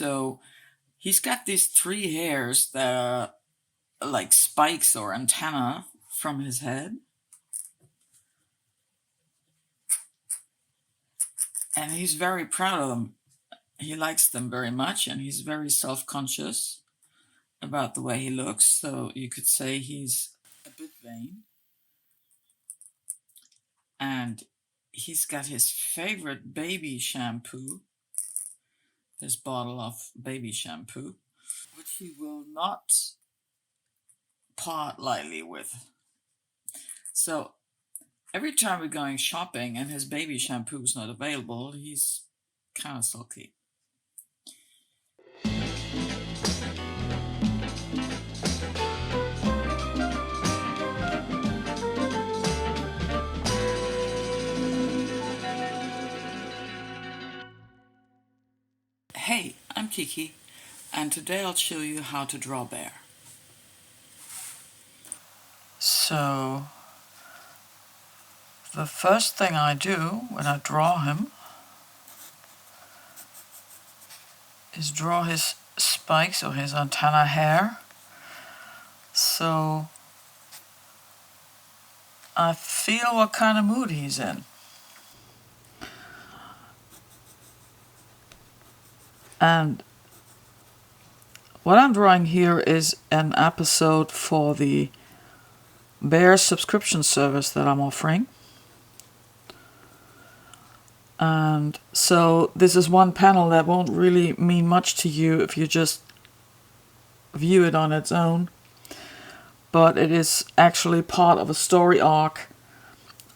So he's got these 3 hairs that are like spikes or antenna from his head. And he's very proud of them. He likes them very much, and he's very self-conscious about the way he looks. So you could say he's a bit vain. And he's got his favorite baby shampoo, this bottle of baby shampoo, which he will not part lightly with. So every time we're going shopping and his baby shampoo is not available, he's kind of sulky. Hey, I'm Kiki, and today I'll show you how to draw Bear. So, the first thing I do when I draw him is draw his spikes or his antenna hair. So I feel what kind of mood he's in. And what I'm drawing here is an episode for the Bear subscription service that I'm offering. And so this is one panel that won't really mean much to you if you just view it on its own. But it is actually part of a story arc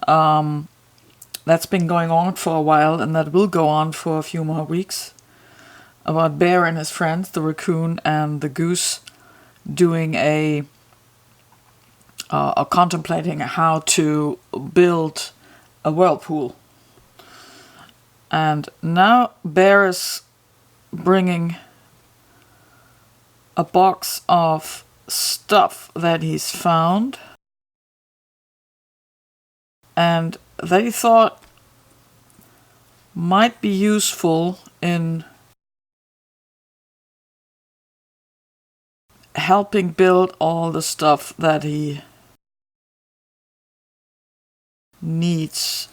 that's been going on for a while, and that will go on for a few more weeks, about Bear and his friends, the raccoon and the goose, doing a contemplating how to build a whirlpool. And now Bear is bringing a box of stuff that he's found and that he thought might be useful in helping build all the stuff that he needs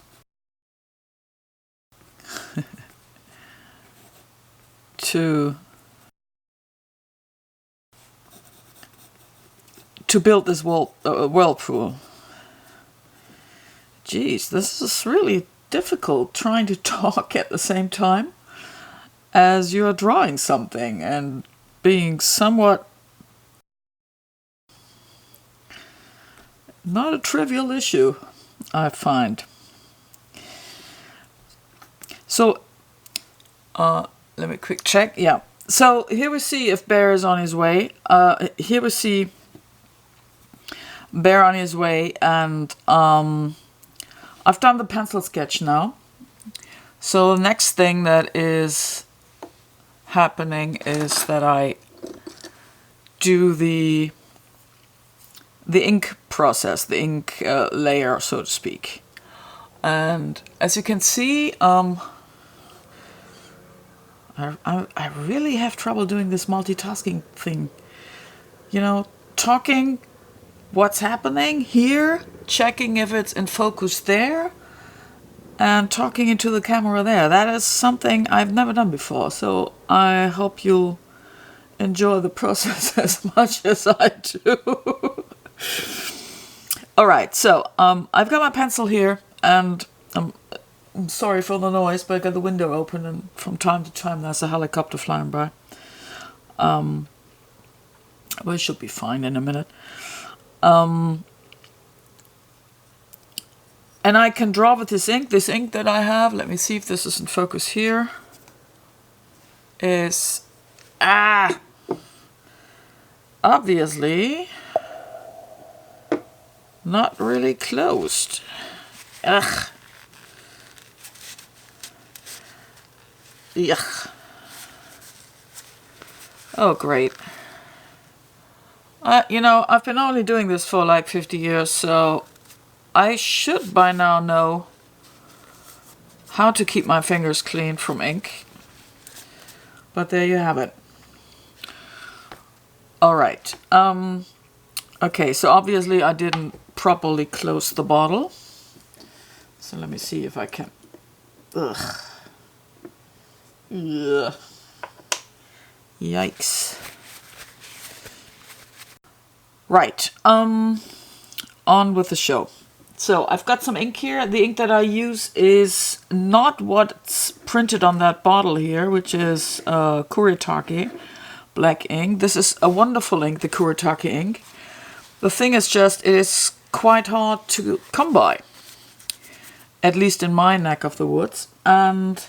to build this whirlpool. Geez, this is really difficult, trying to talk at the same time as you're drawing something and being somewhat not a trivial issue, I find. So, let me quick check. Yeah. So here we see if Bear is on his way. Here we see Bear on his way, and I've done the pencil sketch now. So the next thing that is happening is that I do the ink process, the ink layer, so to speak. And as you can see, I really have trouble doing this multitasking thing. You know, talking what's happening here, checking if it's in focus there, and talking into the camera there. That is something I've never done before, so I hope you'll enjoy the process as much as I do. Alright, so I've got my pencil here, and I'm sorry for the noise, but I got the window open, and from time to time there's a helicopter flying by. But it should be fine in a minute. And I can draw with this ink that I have. Let me see if this is in focus here. Is obviously not really closed. Ugh. Yuck. Oh, great. You know, I've been only doing this for like 50 years, so I should by now know how to keep my fingers clean from ink. But there you have it. All right. Okay, so obviously I didn't properly close the bottle. So let me see if I can. Ugh. Ugh. Yikes. Right. On with the show. So I've got some ink here. The ink that I use is not what's printed on that bottle here, which is Kuretake black ink. This is a wonderful ink, the Kuretake ink. The thing is just, it is quite hard to come by, at least in my neck of the woods. And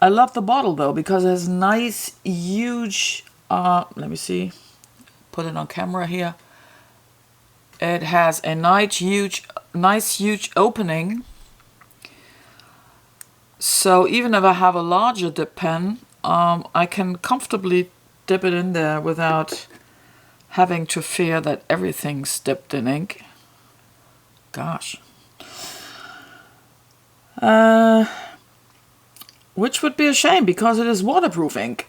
I love the bottle though, because it has nice, huge, let me see, put it on camera here. It has a nice, huge opening. So even if I have a larger dip pen, I can comfortably dip it in there without having to fear that everything's dipped in ink. Gosh. Which would be a shame because it is waterproof ink.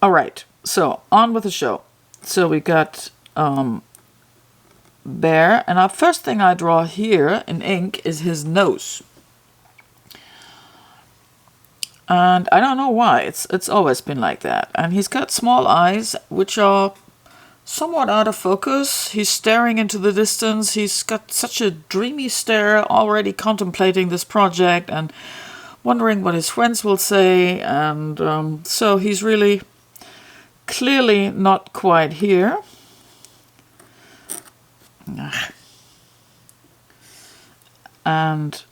All right, so on with the show. So we got Bear, and our first thing I draw here in ink is his nose. And I don't know why, it's always been like that. And he's got small eyes, which are somewhat out of focus. He's staring into the distance. He's got such a dreamy stare, already contemplating this project and wondering what his friends will say. And so he's really clearly not quite here. And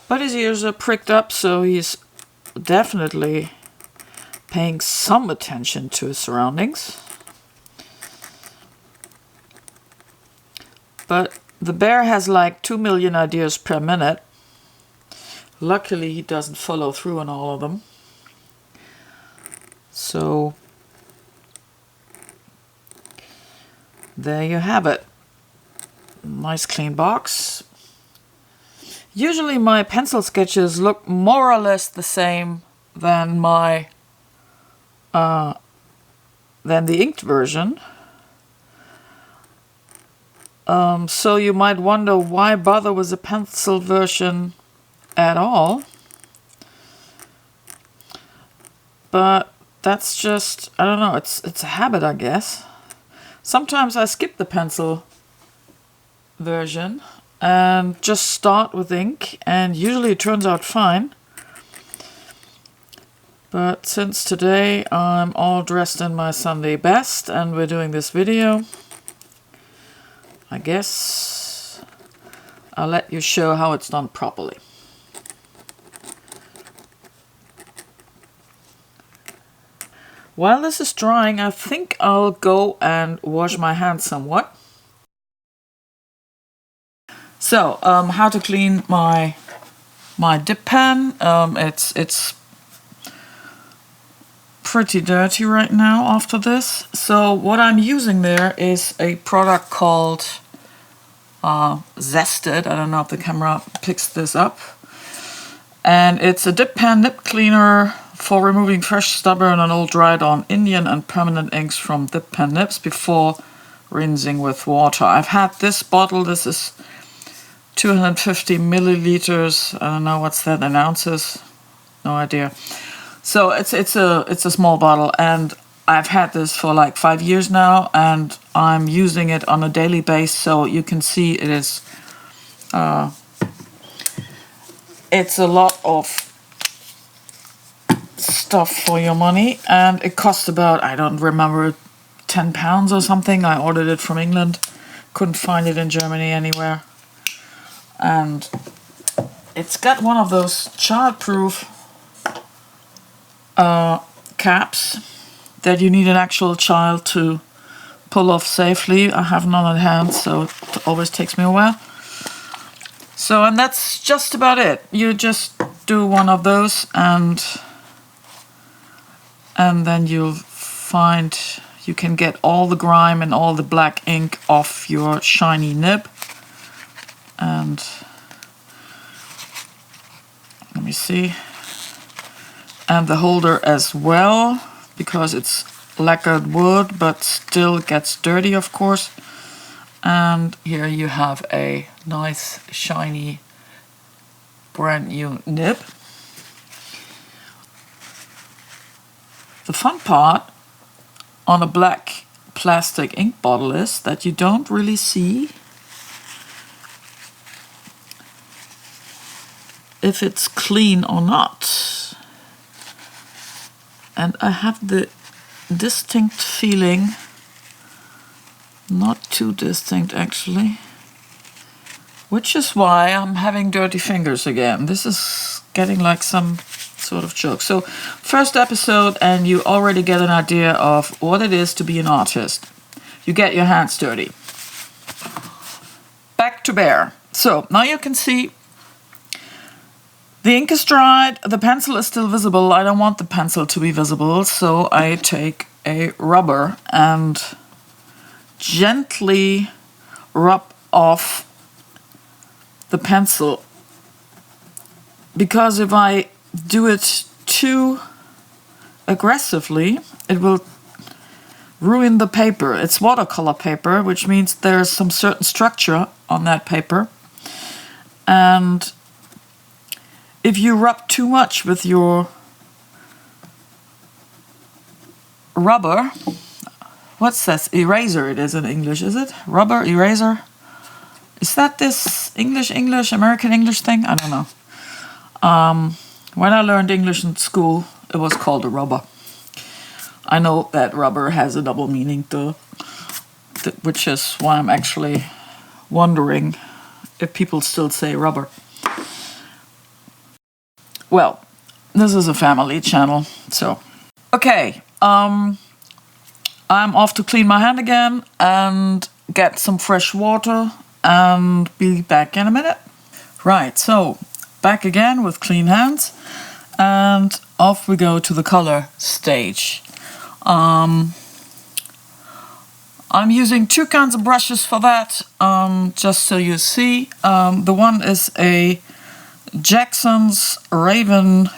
but his ears are pricked up, so he's definitely paying some attention to his surroundings. But the bear has like 2 million ideas per minute. Luckily, he doesn't follow through on all of them. So there you have it. Nice clean box. Usually my pencil sketches look more or less the same than my than the inked version. So you might wonder why bother with a pencil version at all. But that's just, I don't know, it's a habit, I guess. Sometimes I skip the pencil version and just start with ink, and usually it turns out fine. But since today I'm all dressed in my Sunday best and we're doing this video, I guess I'll let you show how it's done properly. While this is drying, I think I'll go and wash my hands somewhat. So, how to clean my dip pen. It's pretty dirty right now after this. So what I'm using there is a product called Zested. I don't know if the camera picks this up. And it's a dip pen nib cleaner for removing fresh, stubborn and old dried on Indian and permanent inks from dip pen nibs before rinsing with water. I've had this bottle. This is 250 milliliters. I don't know what's that in ounces. No idea. So it's a small bottle, and I've had this for like 5 years now, and I'm using it on a daily basis. So you can see it is. It's a lot of stuff for your money, and it cost about, I don't remember, £10 or something. I ordered it from England, couldn't find it in Germany anywhere, and it's got one of those childproof caps that you need an actual child to pull off safely. I have none at hand, so it always takes me a while. So, and that's just about it. You just do one of those, and then you'll find you can get all the grime and all the black ink off your shiny nib. And You see? And the holder as well, because it's lacquered wood, but still gets dirty, of course. And here you have a nice, shiny, brand new nib. The fun part on a black plastic ink bottle is that you don't really see if it's clean or not. And I have the distinct feeling, not too distinct actually, which is why I'm having dirty fingers again. This is getting like some sort of joke. So first episode and you already get an idea of what it is to be an artist. You get your hands dirty. Back to bare. So now you can see the ink is dried, the pencil is still visible. I don't want the pencil to be visible, so I take a rubber and gently rub off the pencil. Because if I do it too aggressively, it will ruin the paper. It's watercolor paper, which means there's some certain structure on that paper. And if you rub too much with your rubber, what's that? Eraser it is in English, is it? Rubber, eraser? Is that this English, American English thing? I don't know. When I learned English in school, it was called a rubber. I know that rubber has a double meaning too, which is why I'm actually wondering if people still say rubber. Well, this is a family channel, so. Okay, I'm off to clean my hand again and get some fresh water and be back in a minute. Right, so back again with clean hands and off we go to the color stage. I'm using two kinds of brushes for that, just so you see. The one is a Jackson's Raven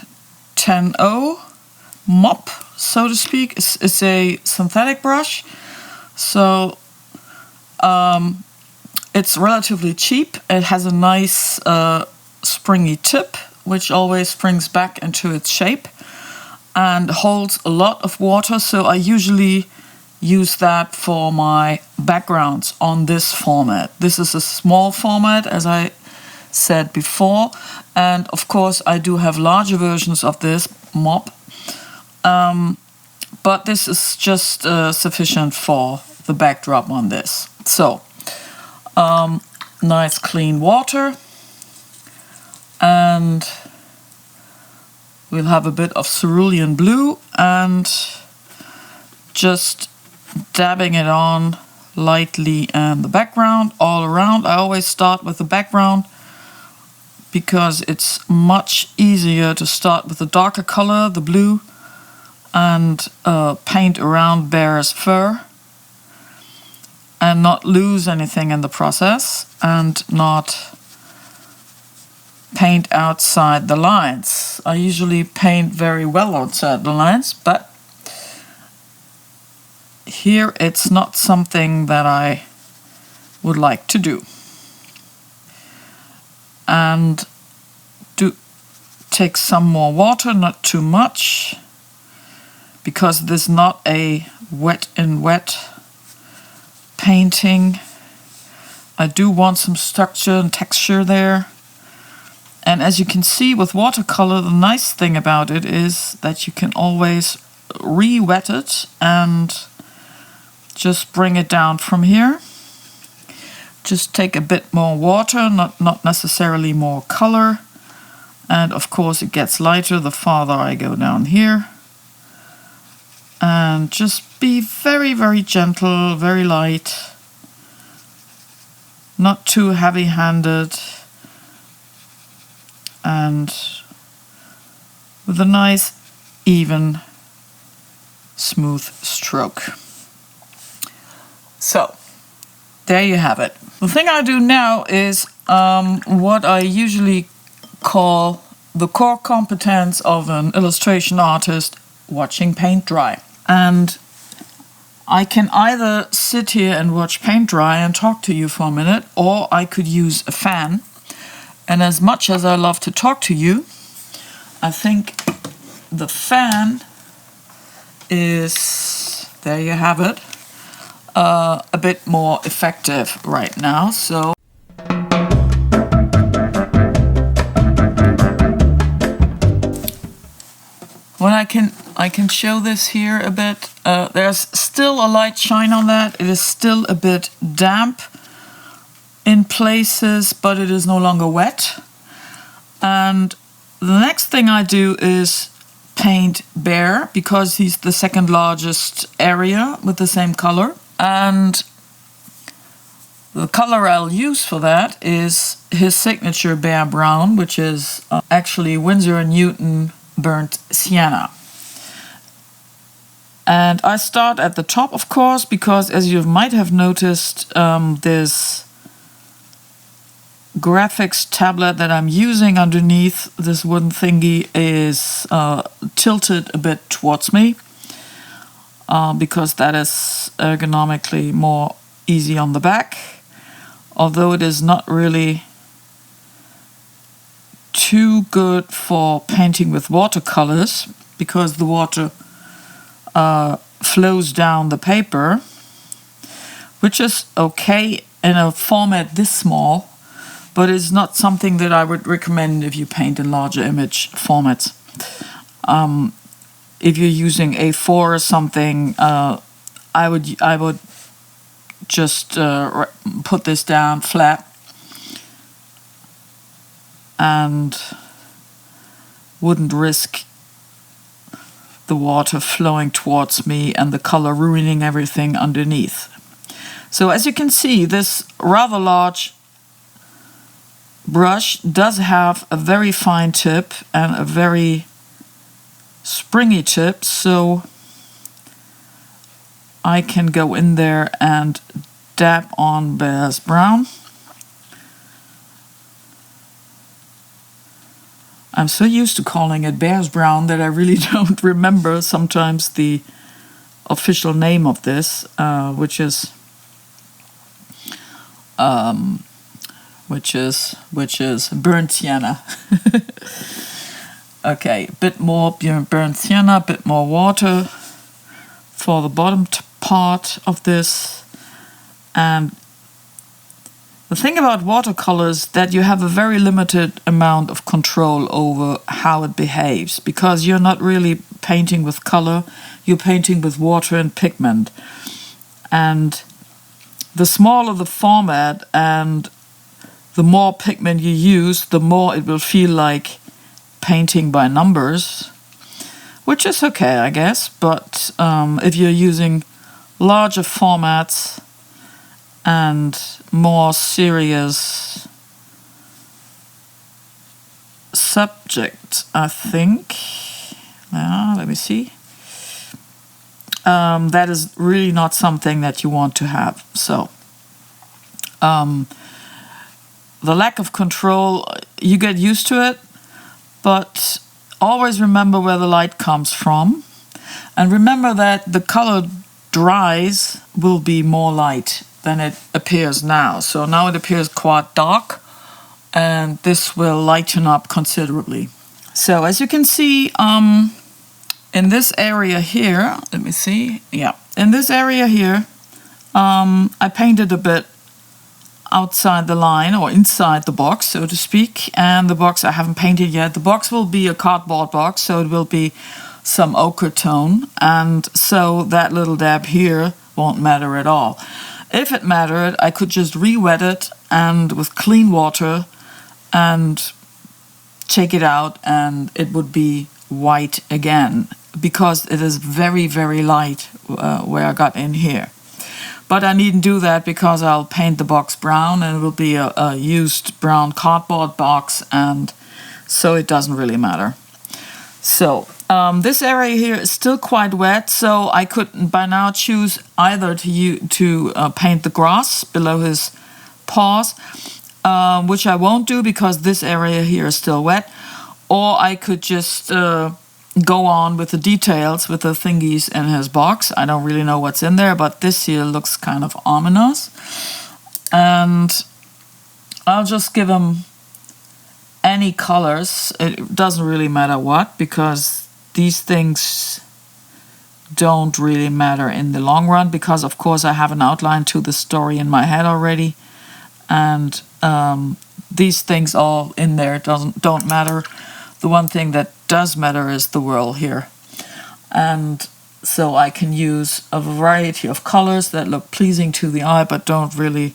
10.0 mop, so to speak. It's a synthetic brush, so it's relatively cheap. It has a nice springy tip, which always springs back into its shape and holds a lot of water, so I usually use that for my backgrounds on this format. This is a small format, as I said before, and of course I do have larger versions of this mop, but this is just sufficient for the backdrop on this. So nice clean water, and we'll have a bit of cerulean blue and just dabbing it on lightly in the background all around. I always start with the background because it's much easier to start with the darker color, the blue, and paint around bear's fur and not lose anything in the process and not paint outside the lines. I usually paint very well outside the lines, but here it's not something that I would like to do. And do take some more water, not too much, because this is not a wet in wet painting. I do want some structure and texture there. And as you can see with watercolor, the nice thing about it is that you can always re-wet it and just bring it down from here. Just take a bit more water, not necessarily more color. And of course it gets lighter the farther I go down here. And just be very, very gentle, very light. Not too heavy-handed. And with a nice, even, smooth stroke. So, there you have it. The thing I do now is what I usually call the core competence of an illustration artist watching paint dry. And I can either sit here and watch paint dry and talk to you for a minute, or I could use a fan. And as much as I love to talk to you, I think the fan is, there you have it, a bit more effective right now. So when I can show this here a bit. There's still a light shine on that. It is still a bit damp in places, but it is no longer wet. And the next thing I do is paint Bear, because he's the second largest area with the same color. And the color I'll use for that is his signature Bear Brown, which is actually Winsor & Newton Burnt Sienna. And I start at the top, of course, because as you might have noticed, this graphics tablet that I'm using underneath this wooden thingy is tilted a bit towards me, because that is ergonomically more easy on the back, although it is not really too good for painting with watercolors, because the water flows down the paper, which is okay in a format this small, but it's not something that I would recommend if you paint in larger image formats. If you're using A4 or something, I would just put this down flat and wouldn't risk the water flowing towards me and the color ruining everything underneath. So as you can see, this rather large brush does have a very fine tip and a very springy tip, so I can go in there and dab on Bear's Brown. I'm so used to calling it Bear's Brown that I really don't remember sometimes the official name of this, which is burnt sienna. Okay, a bit more burnt sienna, a bit more water for the bottom part of this. And the thing about watercolors that you have a very limited amount of control over how it behaves, because you're not really painting with color, you're painting with water and pigment. And the smaller the format and the more pigment you use, the more it will feel like painting by numbers, which is okay, I guess. But if you're using larger formats and more serious subject, I think. Let me see. That is really not something that you want to have. So the lack of control, you get used to it, but always remember where the light comes from, and remember that the color dries will be more light than it appears now. So now it appears quite dark, and this will lighten up considerably. So as you can see, in this area here, let me see, in this area here, I painted a bit outside the line, or inside the box, so to speak, and the box I haven't painted yet. The box will be a cardboard box, so it will be some ochre tone, and so that little dab here won't matter at all. If it mattered, I could just re-wet it and with clean water and take it out, and it would be white again, because it is very, very light where I got in here. But I needn't do that, because I'll paint the box brown, and it will be a used brown cardboard box, and so it doesn't really matter. So this area here is still quite wet, so I could by now choose either to paint the grass below his paws, which I won't do because this area here is still wet, Or I could just go on with the details with the thingies in his box. I don't really know what's in there, but this here looks kind of ominous. And I'll just give him any colors. It doesn't really matter what, because these things don't really matter in the long run, because of course I have an outline to the story in my head already, and these things all in there don't matter. The one thing that does matter is the whirl here, and so I can use a variety of colors that look pleasing to the eye but don't really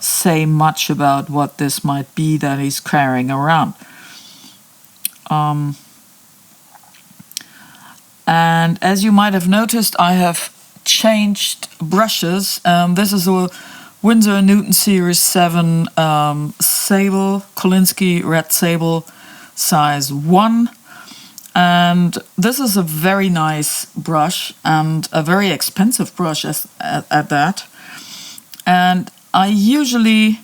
say much about what this might be that he's carrying around. And as you might have noticed, I have changed brushes. This is a Winsor & Newton Series 7 Sable, Kolinsky Red Sable, size 1. And this is a very nice brush, and a very expensive brush at that. And I usually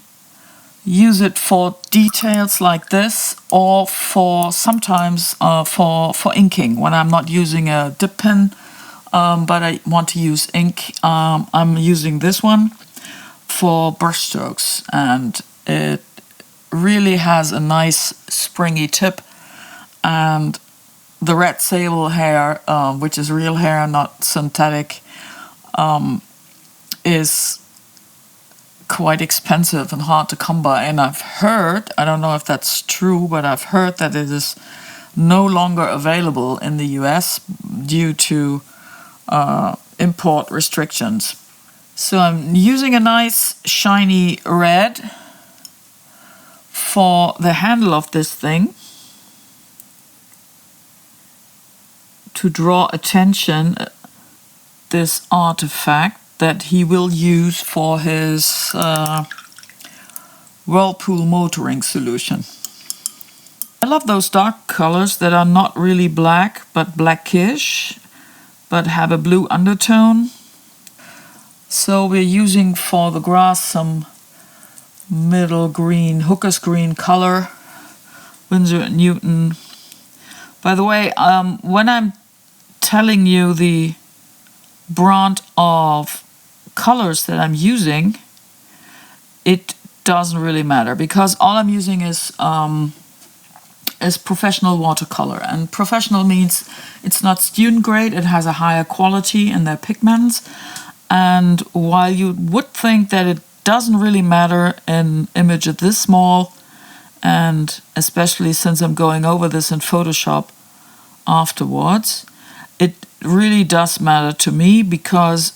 use it for details like this, or for sometimes for inking when I'm not using a dip pen, but I want to use ink. I'm using this one for brush strokes, and it really has a nice springy tip, and the red sable hair, which is real hair, not synthetic, is quite expensive and hard to come by. And I've heard, I don't know if that's true, but I've heard that it is no longer available in the US due to import restrictions. So I'm using a nice shiny red for the handle of this thing to draw attention this artifact that he will use for his whirlpool motoring solution. I love those dark colors that are not really black but blackish, but have a blue undertone. So we're using for the grass some middle green, hooker's green color, Winsor & Newton. By the way, when I'm telling you the brand of colors that I'm using, it doesn't really matter, because all I'm using is professional watercolor, and professional means it's not student grade. It has a higher quality in their pigments, and while you would think that it doesn't really matter in image this small, and especially since I'm going over this in Photoshop afterwards, it really does matter to me, because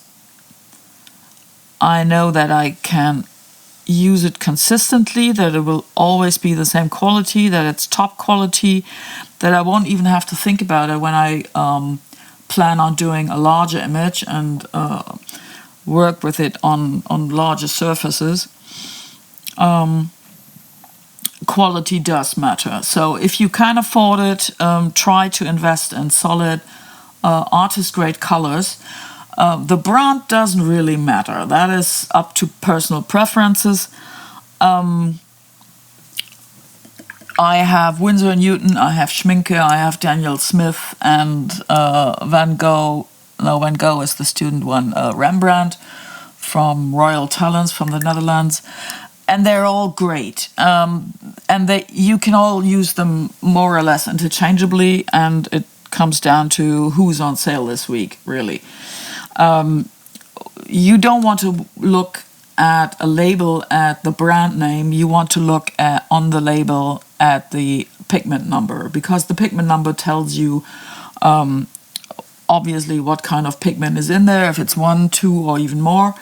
I know that I can use it consistently, that it will always be the same quality, that it's top quality, that I won't even have to think about it when I plan on doing a larger image and work with it on larger surfaces. Quality does matter. So if you can afford it, try to invest in solid artist grade colors. The brand doesn't really matter. That is up to personal preferences. I have Winsor & Newton, I have Schminke, I have Daniel Smith, and Van Gogh. No, Van Gogh is the student one. Rembrandt from Royal Talents from the Netherlands. And they're all great. And you can all use them more or less interchangeably, and it comes down to who's on sale this week, really. You don't want to look at a label at the brand name. You want to look at on the label at the pigment number, because the pigment number tells you obviously what kind of pigment is in there, if it's 1, 2, or even more.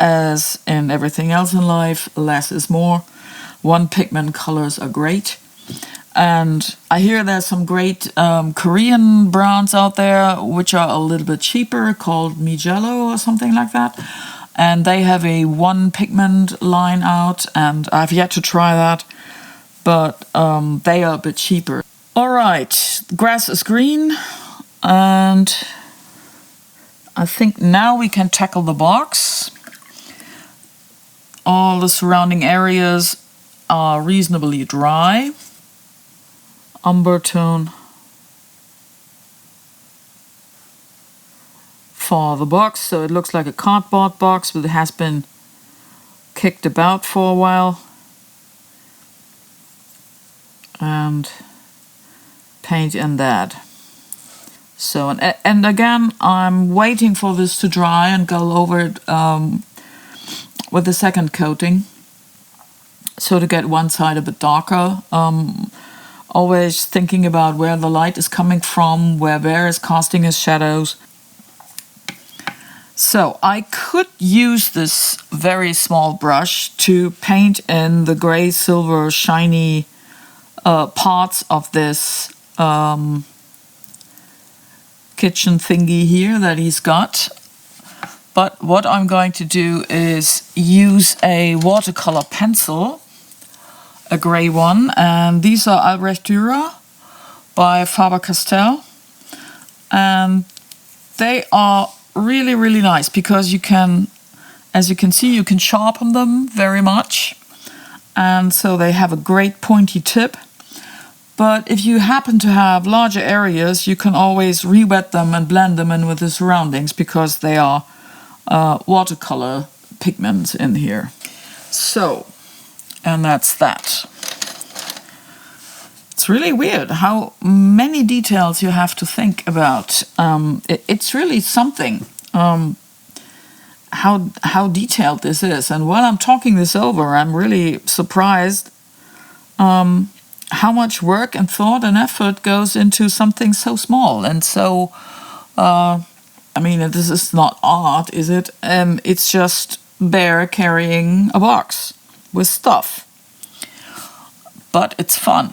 As in everything else in life, less is more. One pigment colors are great. And I hear there's some great Korean brands out there which are a little bit cheaper, called Mijello or something like that. And they have a one pigment line out, and I've yet to try that, but they are a bit cheaper. All right, grass is green, and I think now we can tackle the box. All the surrounding areas are reasonably dry. umber tone for the box. So it looks like a cardboard box, but it has been kicked about for a while. And paint in that. So, and again, I'm waiting for this to dry and go over it with the second coating. So to get one side a bit darker. Always thinking about where the light is coming from, where Bear is casting his shadows. So I could use this very small brush to paint in the gray, silver, shiny parts of this kitchen thingy here that he's got. But what I'm going to do is use a watercolor pencil, a gray one, and these are Albrecht Dürer by Faber-Castell, and they are really, really nice because you can, as you can see, you can sharpen them very much, and so they have a great pointy tip. But if you happen to have larger areas, you can always re-wet them and blend them in with the surroundings because they are watercolor pigments in here. So, and that's that. It's really weird how many details you have to think about. It's really something how detailed this is. And while I'm talking this over, I'm really surprised how much work and thought and effort goes into something so small and so. I mean, this is not art, is it? It's just Bear carrying a box with stuff. But it's fun.